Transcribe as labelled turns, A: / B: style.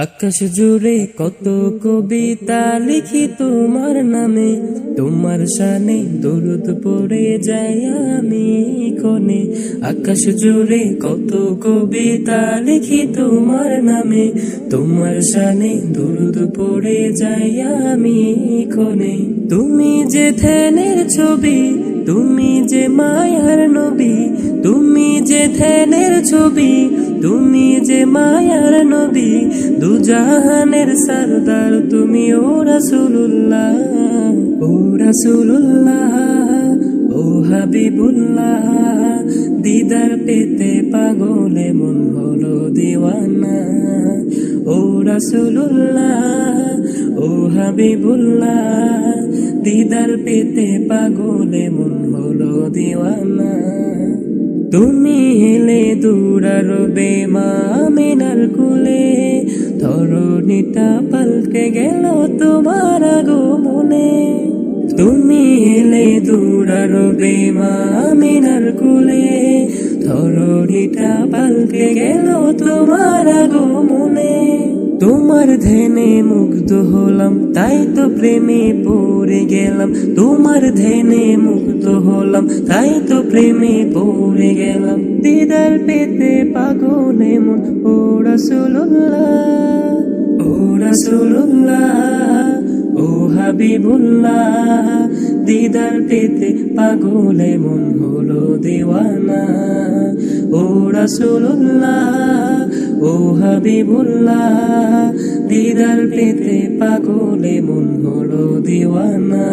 A: আকাশ জুড়ে কত কবিতা লিখি তোমার নামে, তোমার শানে দরুদ পড়ে যাই আমি ক্ষণে। আকাশ জুড়ে কত কবিতা লিখি তোমার নামে, তোমার শানে দরুদ পড়ে যাই আমি ক্ষণে। তুমি যে ধ্যানের ছবি, তুমি যে মায়ার নবী, তুমি যে ধ্যানের ছবি, তুমি যে মায়ার নবী, দুজাহানের সরদার তুমি ও রাসূলুল্লাহ, ও রাসূলুল্লাহ, ও হাবিবুল্লাহ। দিদার পেতে পাগলে মন হলো দিওয়ানা, ও রাসূলুল্লাহ, ও হাবিবুল্লাহ। দিদার পেতে পাগলে মন হলো দিওয়ানা। তুমি হেলে দূরারবে মা আমিনার কুলে, ধরণীটা পাল্টে গেল তোমার আগমনে। তুমি হেলে দূরারবে মা আমিনার কুলে, ধরণীটা পাল্টে গেল তোমার আগমনে। তোমার ধ্যানে মুগ্ধ হলাম, তাই তো প্রেমে পড়ে গেলাম। তোমার ধ্যানে মুগ্ধ হলাম, তাই তো প্রেমে পড়ে গেলাম। দিদার পেতে পাগলে মন ও রাসূলুল্লাহ, ও রাসূলুল্লাহ, ও হাবিবুল্লাহ। দিদার পেতে পাগলে মন হলো দিওয়ানা, ও রাসূলুল্লাহ, ও হাবিবুল্লাহ। দিদার পেতে পাগলে মন হলো দিওয়ানা।